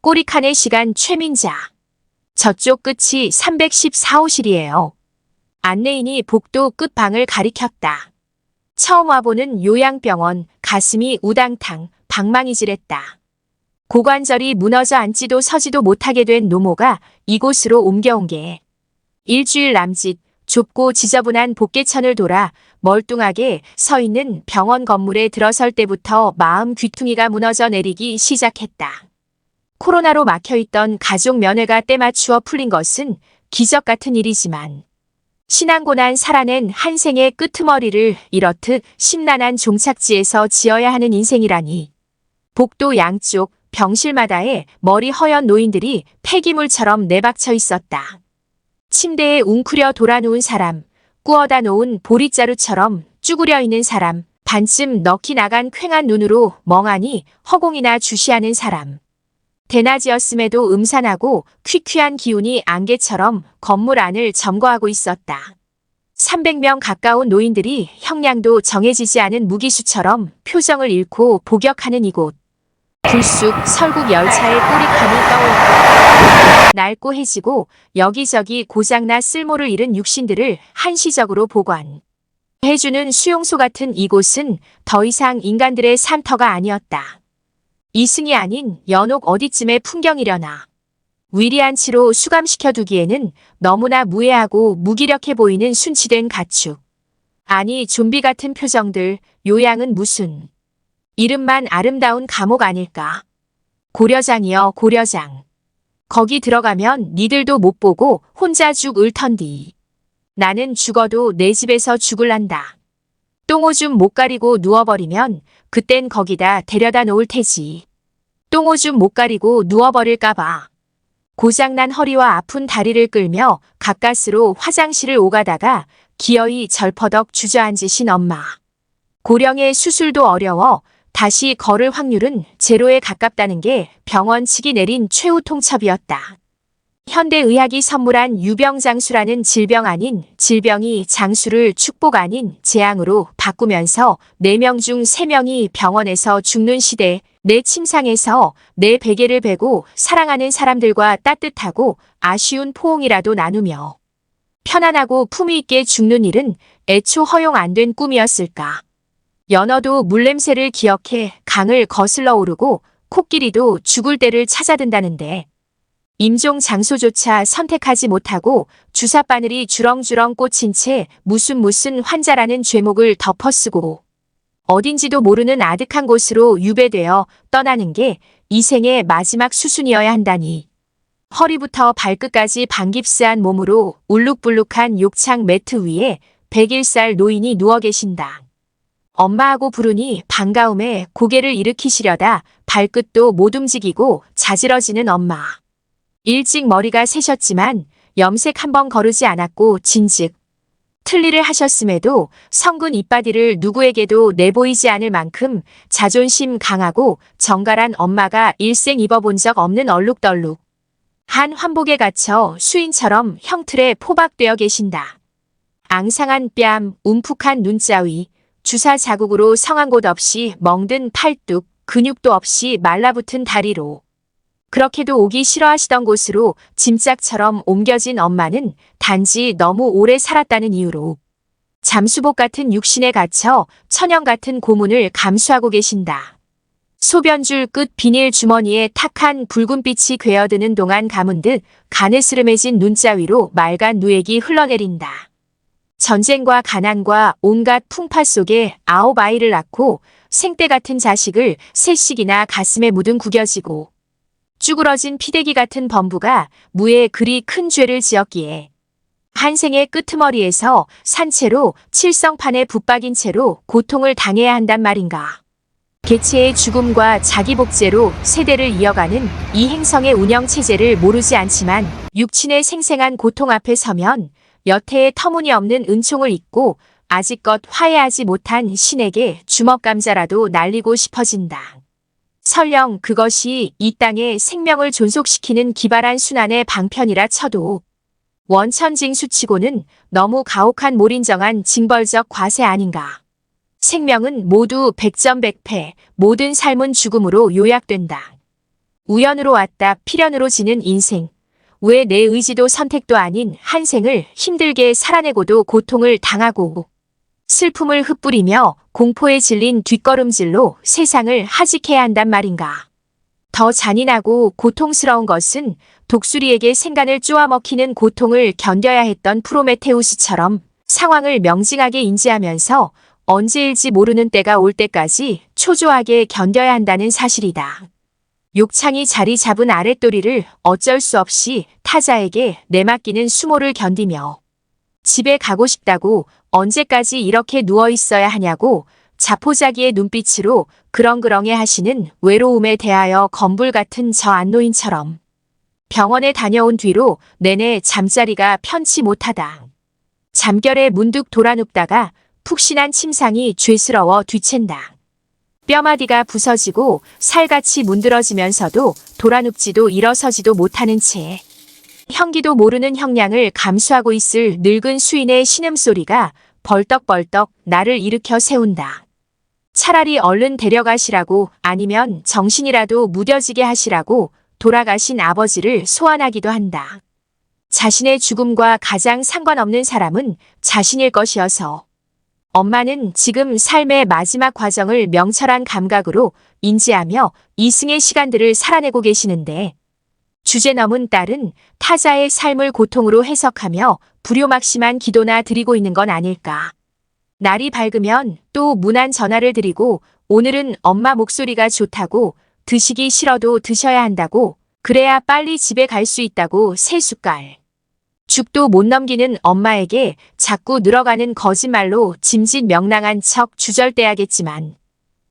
꼬리칸의 시간 최민자. 저쪽 끝이 314호실이에요. 안내인이 복도 끝방을 가리켰다. 처음 와보는 요양병원, 가슴이 우당탕, 방망이질했다. 고관절이 무너져 앉지도 서지도 못하게 된 노모가 이곳으로 옮겨온 게 일주일 남짓 좁고 지저분한 복개천을 돌아 멀뚱하게 서 있는 병원 건물에 들어설 때부터 마음 귀퉁이가 무너져 내리기 시작했다. 코로나로 막혀있던 가족 면회가 때맞추어 풀린 것은 기적 같은 일이지만 신앙고난 살아낸 한 생의 끄트머리를 이렇듯 심란한 종착지에서 지어야 하는 인생이라니. 복도 양쪽 병실마다에 머리 허연 노인들이 폐기물처럼 내박쳐 있었다. 침대에 웅크려 돌아누운 사람, 구워다 놓은 보릿자루처럼 쭈그려 있는 사람, 반쯤 넋이 나간 퀭한 눈으로 멍하니 허공이나 주시하는 사람. 대낮이었음에도 음산하고 퀴퀴한 기운이 안개처럼 건물 안을 점거하고 있었다. 300명 가까운 노인들이 형량도 정해지지 않은 무기수처럼 표정을 잃고 복역하는 이곳. 불쑥 설국 열차의 꼬리칸이 떠올랐다. 낡고 해지고 여기저기 고장나 쓸모를 잃은 육신들을 한시적으로 보관해주는 수용소 같은 이곳은 더 이상 인간들의 산터가 아니었다. 이승이 아닌 연옥 어디쯤의 풍경이려나. 위리한 치로 수감시켜두기에는 너무나 무해하고 무기력해 보이는 순치된 가축. 아니 좀비 같은 표정들, 요양은 무슨. 이름만 아름다운 감옥 아닐까. 고려장이여 고려장. 거기 들어가면 니들도 못 보고 혼자 죽을 텐디. 나는 죽어도 내 집에서 죽을란다. 똥오줌 못 가리고 누워버리면 그땐 거기다 데려다 놓을 테지. 똥오줌 못 가리고 누워버릴까봐. 고장난 허리와 아픈 다리를 끌며 가까스로 화장실을 오가다가 기어이 절퍼덕 주저앉으신 엄마. 고령의 수술도 어려워 다시 걸을 확률은 제로에 가깝다는 게 병원 측이 내린 최후 통첩이었다. 현대의학이 선물한 유병장수라는 질병 아닌 질병이 장수를 축복 아닌 재앙으로 바꾸면서 4명 중 3명이 병원에서 죽는 시대, 내 침상에서 내 베개를 베고 사랑하는 사람들과 따뜻하고 아쉬운 포옹이라도 나누며 편안하고 품위 있게 죽는 일은 애초 허용 안 된 꿈이었을까. 연어도 물냄새를 기억해 강을 거슬러 오르고 코끼리도 죽을 때를 찾아든다는데 임종 장소조차 선택하지 못하고 주사바늘이 주렁주렁 꽂힌 채 무슨 환자라는 죄목을 덮어쓰고 어딘지도 모르는 아득한 곳으로 유배되어 떠나는 게 이 생의 마지막 수순이어야 한다니. 허리부터 발끝까지 반깁스한 몸으로 울룩불룩한 욕창 매트 위에 101살 노인이 누워 계신다. 엄마하고 부르니 반가움에 고개를 일으키시려다 발끝도 못 움직이고 자지러지는 엄마. 일찍 머리가 새셨지만 염색 한번 거르지 않았고 진즉 틀니를 하셨음에도 성근 이빠디를 누구에게도 내보이지 않을 만큼 자존심 강하고 정갈한 엄마가 일생 입어본 적 없는 얼룩덜룩 한 환복에 갇혀 수인처럼 형틀에 포박되어 계신다. 앙상한 뺨, 움푹한 눈자위, 주사 자국으로 성한 곳 없이 멍든 팔뚝, 근육도 없이 말라붙은 다리로 그렇게도 오기 싫어하시던 곳으로 짐짝처럼 옮겨진 엄마는 단지 너무 오래 살았다는 이유로 잠수복 같은 육신에 갇혀 천연 같은 고문을 감수하고 계신다. 소변줄 끝 비닐 주머니에 탁한 붉은빛이 괴어드는 동안 감은 듯 가느스름해진 눈자 위로 맑은 누액이 흘러내린다. 전쟁과 가난과 온갖 풍파 속에 9아이를 낳고 생떼 같은 자식을 셋씩이나 가슴에 묻은 구겨지고 쭈그러진 피대기 같은 범부가 무에 그리 큰 죄를 지었기에 한 생의 끄트머리에서 산채로 칠성판에 붙박인 채로 고통을 당해야 한단 말인가. 개체의 죽음과 자기복제로 세대를 이어가는 이 행성의 운영체제를 모르지 않지만 육친의 생생한 고통 앞에 서면 여태의 터무니없는 은총을 잊고 아직껏 화해하지 못한 신에게 주먹감자라도 날리고 싶어진다. 설령 그것이 이 땅의 생명을 존속시키는 기발한 순환의 방편이라 쳐도 원천징수치고는 너무 가혹한 몰인정한 징벌적 과세 아닌가. 생명은 모두 백전백패, 모든 삶은 죽음으로 요약된다. 우연으로 왔다 필연으로 지는 인생. 왜 내 의지도 선택도 아닌 한 생을 힘들게 살아내고도 고통을 당하고 슬픔을 흩뿌리며 공포에 질린 뒷걸음질로 세상을 하직해야 한단 말인가. 더 잔인하고 고통스러운 것은 독수리에게 생간을 쪼아먹히는 고통을 견뎌야 했던 프로메테우스처럼 상황을 명징하게 인지하면서 언제일지 모르는 때가 올 때까지 초조하게 견뎌야 한다는 사실이다. 욕창이 자리 잡은 아랫도리를 어쩔 수 없이 타자에게 내맡기는 수모를 견디며 집에 가고 싶다고 언제까지 이렇게 누워 있어야 하냐고 자포자기의 눈빛으로 그렁그렁해 하시는 외로움에 대하여 건불 같은 저 안노인처럼 병원에 다녀온 뒤로 내내 잠자리가 편치 못하다. 잠결에 문득 돌아눕다가 푹신한 침상이 죄스러워 뒤챈다. 뼈마디가 부서지고 살같이 문드러지면서도 돌아눕지도 일어서지도 못하는 채 형기도 모르는 형량을 감수하고 있을 늙은 수인의 신음소리가 벌떡벌떡 나를 일으켜 세운다. 차라리 얼른 데려가시라고 아니면 정신이라도 무뎌지게 하시라고 돌아가신 아버지를 소환하기도 한다. 자신의 죽음과 가장 상관없는 사람은 자신일 것이어서 엄마는 지금 삶의 마지막 과정을 명철한 감각으로 인지하며 이승의 시간들을 살아내고 계시는데 주제 넘은 딸은 타자의 삶을 고통으로 해석하며 불효막심한 기도나 드리고 있는 건 아닐까. 날이 밝으면 또 무난 전화를 드리고 오늘은 엄마 목소리가 좋다고 드시기 싫어도 드셔야 한다고 그래야 빨리 집에 갈 수 있다고 세 숟갈. 죽도 못 넘기는 엄마에게 자꾸 늘어가는 거짓말로 짐짓명랑한 척 주절대야겠지만